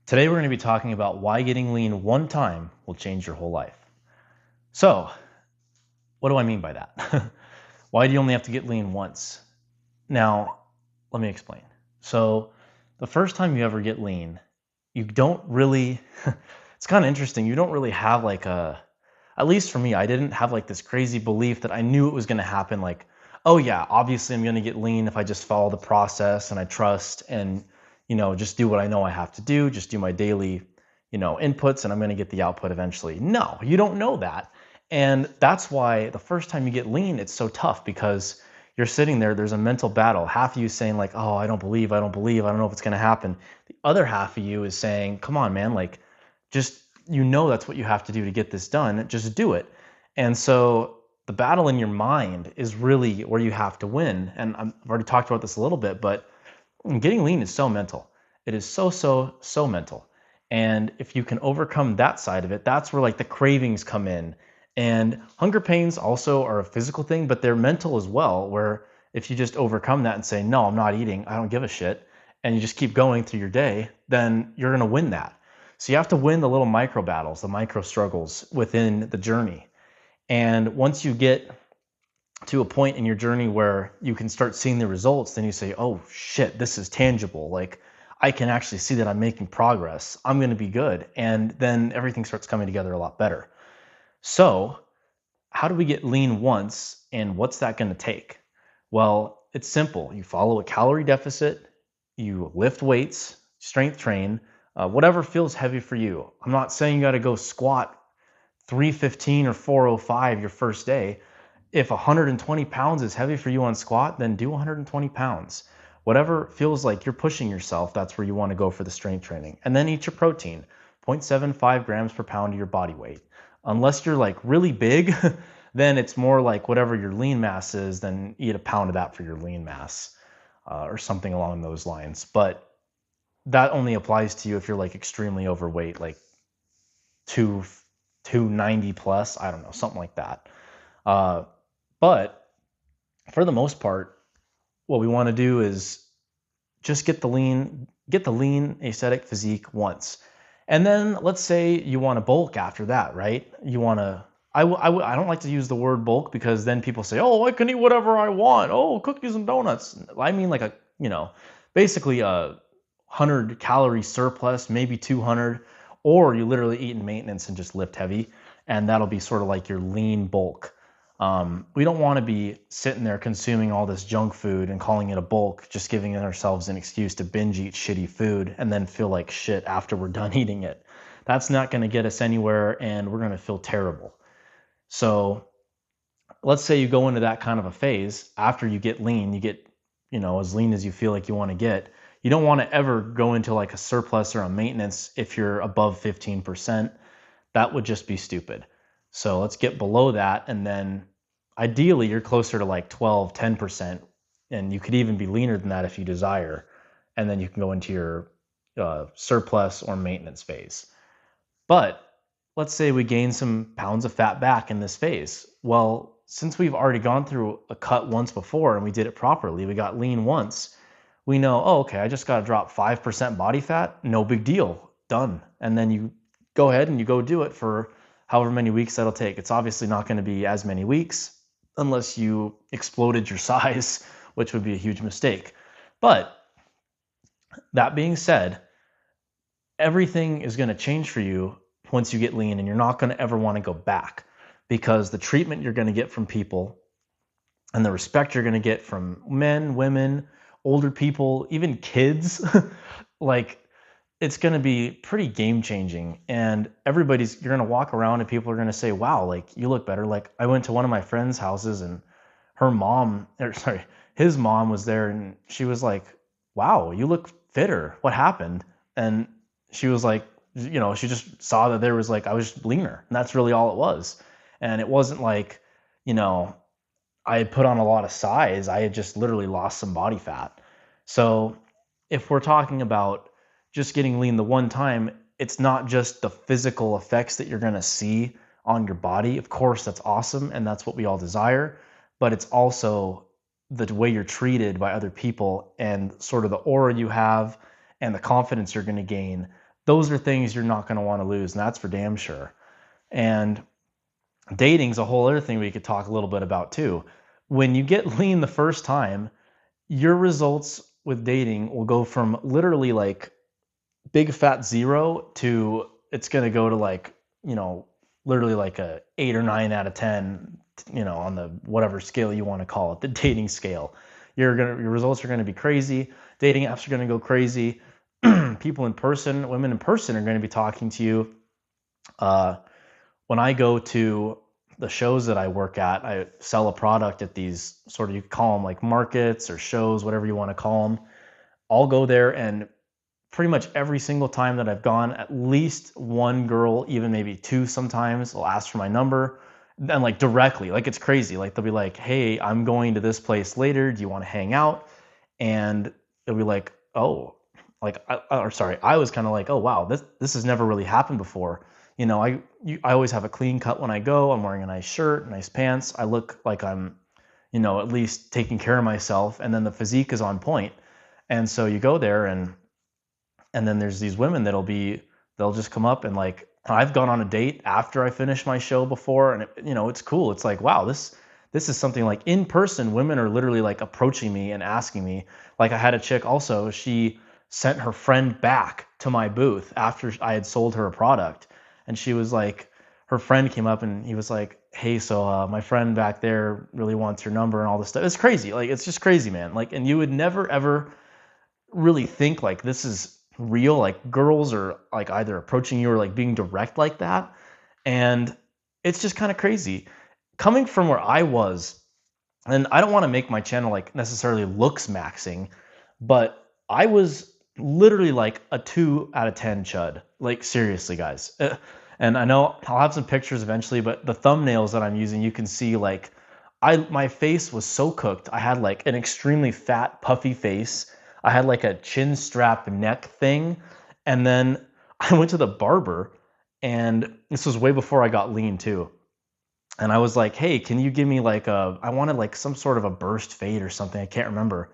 Today, we're going to be talking about why getting lean one time will change your whole life. So, what do I mean by that? Why do you only have to get lean once? Now, let me explain. So, the first time you ever get lean, you don't really, it's kind of interesting. You don't really have at least for me, I didn't have like this crazy belief that I knew it was going to happen. Like, oh yeah, obviously I'm going to get lean if I just follow the process and I trust and, just do what I know I have to do, just do my daily, inputs and I'm going to get the output eventually. No, you don't know that. And that's why the first time you get lean, it's so tough because you're sitting there, there's a mental battle. Half of you saying like, oh, I don't believe, I don't know if it's going to happen. The other half of you is saying, come on, man, like just, that's what you have to do to get this done. Just do it. And so the battle in your mind is really where you have to win. And I've already talked about this a little bit, but getting lean is so mental. It is so mental. And if you can overcome that side of it, that's where like the cravings come in. And hunger pains also are a physical thing, but they're mental as well, where if you just overcome that and say, no, I'm not eating, I don't give a shit, and you just keep going through your day, then you're going to win that. So you have to win the little micro battles, the micro struggles within the journey. And once you get to a point in your journey where you can start seeing the results, then you say, oh shit, this is tangible. Like I can actually see that I'm making progress. I'm going to be good. And then everything starts coming together a lot better. So, how do we get lean once and what's that going to take? Well, it's simple. You follow a calorie deficit, you lift weights, strength train, whatever feels heavy for you. I'm not saying you got to go squat 315 or 405 your first day. If 120 pounds is heavy for you on squat, then do 120 pounds. Whatever feels like you're pushing yourself, that's where you want to go for the strength training. And then eat your protein, 0.75 grams per pound of your body weight. Unless you're like really big, then it's more like whatever your lean mass is, then eat a pound of that for your lean mass or something along those lines. But that only applies to you if you're like extremely overweight, like 290 plus, I don't know, something like that. But for the most part, what we want to do is just get the lean aesthetic physique once. And then let's say you want to bulk after that, right? You want to, I don't like to use the word bulk because then people say, oh, I can eat whatever I want. Oh, cookies and donuts. I mean like basically a 100-calorie surplus, maybe 200, or you literally eat in maintenance and just lift heavy. And that'll be sort of like your lean bulk. We don't want to be sitting there consuming all this junk food and calling it a bulk, just giving ourselves an excuse to binge eat shitty food and then feel like shit after we're done eating it. That's not going to get us anywhere and we're going to feel terrible. So let's say you go into that kind of a phase after you get lean, you get, as lean as you feel like you want to get. You don't want to ever go into like a surplus or a maintenance if you're above 15%. That would just be stupid. So let's get below that. And then ideally you're closer to like 12, 10%. And you could even be leaner than that if you desire. And then you can go into your surplus or maintenance phase. But let's say we gain some pounds of fat back in this phase. Well, since we've already gone through a cut once before and we did it properly, we got lean once, we know, oh, okay, I just got to drop 5% body fat. No big deal. Done. And then you go ahead and you go do it for however many weeks that'll take. It's obviously not going to be as many weeks unless you exploded your size, which would be a huge mistake. But that being said, everything is going to change for you once you get lean, and you're not going to ever want to go back because the treatment you're going to get from people and the respect you're going to get from men, women, older people, even kids, like it's going to be pretty game changing. And you're going to walk around and people are going to say, wow, like you look better. Like I went to one of my friend's houses and his mom was there and she was like, wow, you look fitter. What happened? And she was like, she just saw that there was like, I was leaner and that's really all it was. And it wasn't like, I had put on a lot of size. I had just literally lost some body fat. So if we're talking about just getting lean the one time, it's not just the physical effects that you're going to see on your body. Of course, that's awesome and that's what we all desire, but it's also the way you're treated by other people and sort of the aura you have and the confidence you're going to gain those are things you're not going to want to lose, and that's for damn sure. And dating's a whole other thing we could talk a little bit about too. When you get lean the first time, your results with dating will go from literally like big fat zero to it's going to go to like, literally like a 8 or 9 out of 10, on the whatever scale you want to call it, the dating scale. Your results are going to be crazy. Dating apps are going to go crazy. People in person, women in person are going to be talking to you. When I go to the shows that I work at, I sell a product at these sort of, you call them like markets or shows, whatever you want to call them. I'll go there, and pretty much every single time that I've gone, at least one girl, even maybe two sometimes, will ask for my number, and like directly, like it's crazy. Like they'll be like, "Hey, I'm going to this place later. Do you want to hang out?" And it'll be like, "Oh," I was kind of like, "Oh wow, this has never really happened before." I always have a clean cut when I go. I'm wearing a nice shirt, nice pants. I look like I'm, at least taking care of myself, and then the physique is on point. And so you go there, and then there's these women they'll just come up, and like I've gone on a date after I finished my show before, and it's cool. It's like, wow, this is something like in person. Women are literally like approaching me and asking me. Like I had a chick also, she sent her friend back to my booth after I had sold her a product, and she was like, her friend came up and he was like, "Hey, so my friend back there really wants your number," and all this stuff. It's crazy. Like it's just crazy, man. Like, and you would never ever really think like this is real. Like girls are like either approaching you or like being direct like that. And it's just kind of crazy. Coming from where I was, and I don't want to make my channel like necessarily looks maxing, but I was literally like a 2 out of 10 chud. Like seriously, guys. And I know I'll have some pictures eventually, but the thumbnails that I'm using, you can see like my face was so cooked. I had like an extremely fat, puffy face. I had like a chin strap neck thing. And then I went to the barber, and this was way before I got lean too. And I was like, "Hey, can you give me like I wanted like some sort of a burst fade or something. I can't remember."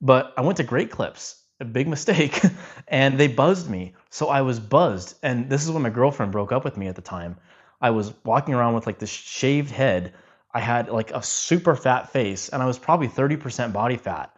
But I went to Great Clips, a big mistake, and they buzzed me. So I was buzzed. And this is when my girlfriend broke up with me at the time. I was walking around with like this shaved head. I had like a super fat face, and I was probably 30% body fat.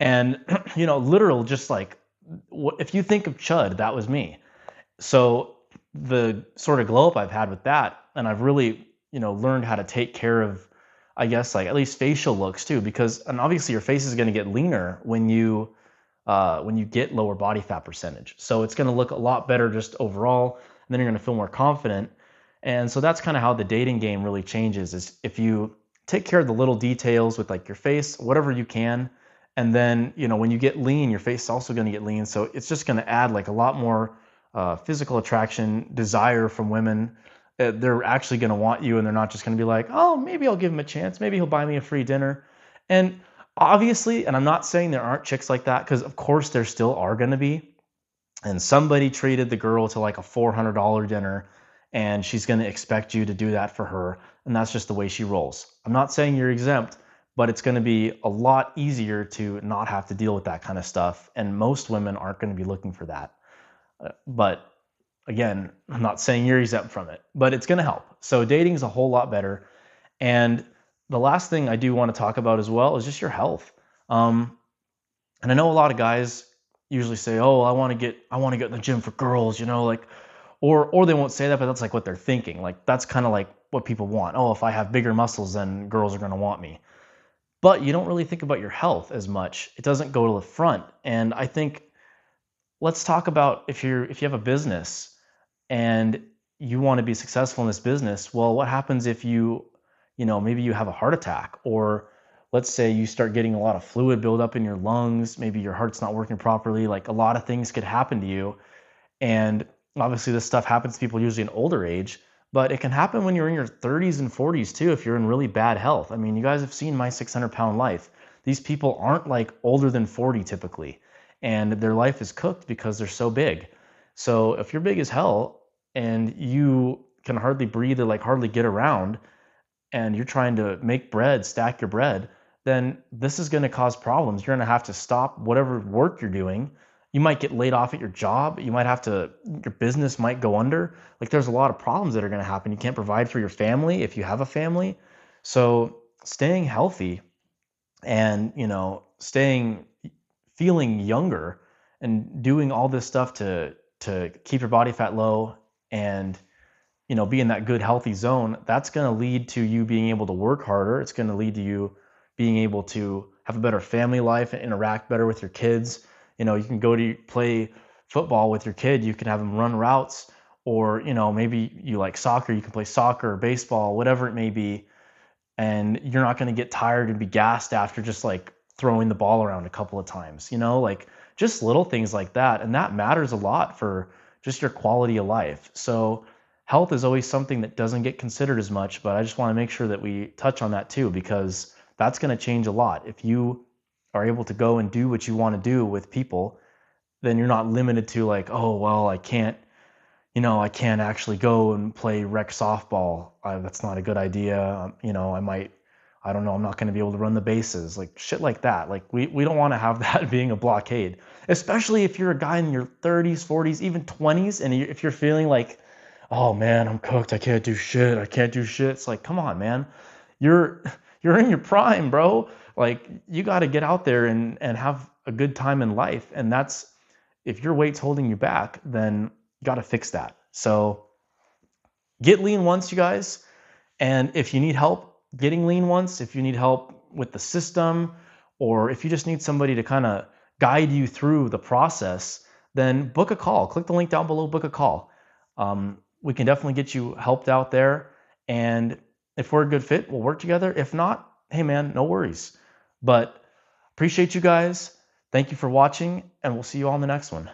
And, literal, just like, if you think of chud, that was me. So the sort of glow up I've had with that, and I've really, learned how to take care of, I guess, like at least facial looks too, because, and obviously your face is going to get leaner when you get lower body fat percentage. So it's going to look a lot better just overall, and then you're going to feel more confident. And so that's kind of how the dating game really changes, is if you take care of the little details with like your face, whatever you can, and then, when you get lean, your face is also going to get lean. So it's just going to add like a lot more physical attraction, desire from women. They're actually going to want you, and they're not just going to be like, "Oh, maybe I'll give him a chance. Maybe he'll buy me a free dinner." And obviously, and I'm not saying there aren't chicks like that, because of course there still are going to be. And somebody treated the girl to like a $400 dinner, and she's going to expect you to do that for her. And that's just the way she rolls. I'm not saying you're exempt, but it's going to be a lot easier to not have to deal with that kind of stuff. And most women aren't going to be looking for that. But again, I'm not saying you're exempt from it, but it's going to help. So dating is a whole lot better. And the last thing I do want to talk about as well is just your health. And I know a lot of guys usually say, "Oh, I want to get in the gym for girls," like, or they won't say that, but that's like what they're thinking. Like that's kind of like what people want. "Oh, if I have bigger muscles, then girls are going to want me." But you don't really think about your health as much. It doesn't go to the front. And I think, let's talk about if you have a business and you want to be successful in this business. Well, what happens if maybe you have a heart attack, or let's say you start getting a lot of fluid buildup in your lungs, maybe your heart's not working properly. Like a lot of things could happen to you. And obviously this stuff happens to people usually in older age, but it can happen when you're in your 30s and 40s too, if you're in really bad health. I mean, you guys have seen My 600-Pound Life. These people aren't like older than 40 typically, and their life is cooked because they're so big. So if you're big as hell and you can hardly breathe or like hardly get around, and you're trying to make bread, stack your bread, then this is going to cause problems. You're going to have to stop whatever work you're doing, You might get laid off at your job. Your business might go under. Like there's a lot of problems that are going to happen. You can't provide for your family if you have a family. So staying healthy and, feeling younger and doing all this stuff to keep your body fat low and, be in that good healthy zone, that's going to lead to you being able to work harder. It's going to lead to you being able to have a better family life and interact better with your kids. You can go to play football with your kid. You can have them run routes, or, maybe you like soccer. You can play soccer, baseball, whatever it may be. And you're not going to get tired and be gassed after just like throwing the ball around a couple of times, like just little things like that. And that matters a lot for just your quality of life. So health is always something that doesn't get considered as much, but I just want to make sure that we touch on that too, because that's going to change a lot. If you are able to go and do what you want to do with people, then you're not limited to like, oh, well, I can't actually go and play rec softball. That's not a good idea. I don't know, I'm not going to be able to run the bases, like shit like that. Like we don't want to have that being a blockade, especially if you're a guy in your 30s, 40s, even 20s. And if you're feeling like, oh man, I'm cooked. I can't do shit. It's like, come on, man. You're in your prime, bro. Like you got to get out there and have a good time in life. And if your weight's holding you back, then you got to fix that. So get lean once, you guys. And if you need help getting lean once, if you need help with the system, or if you just need somebody to kind of guide you through the process, then book a call. Click the link down below, book a call. We can definitely get you helped out there. And if we're a good fit, we'll work together. If not, hey man, no worries. But appreciate you guys. Thank you for watching, and we'll see you all in the next one.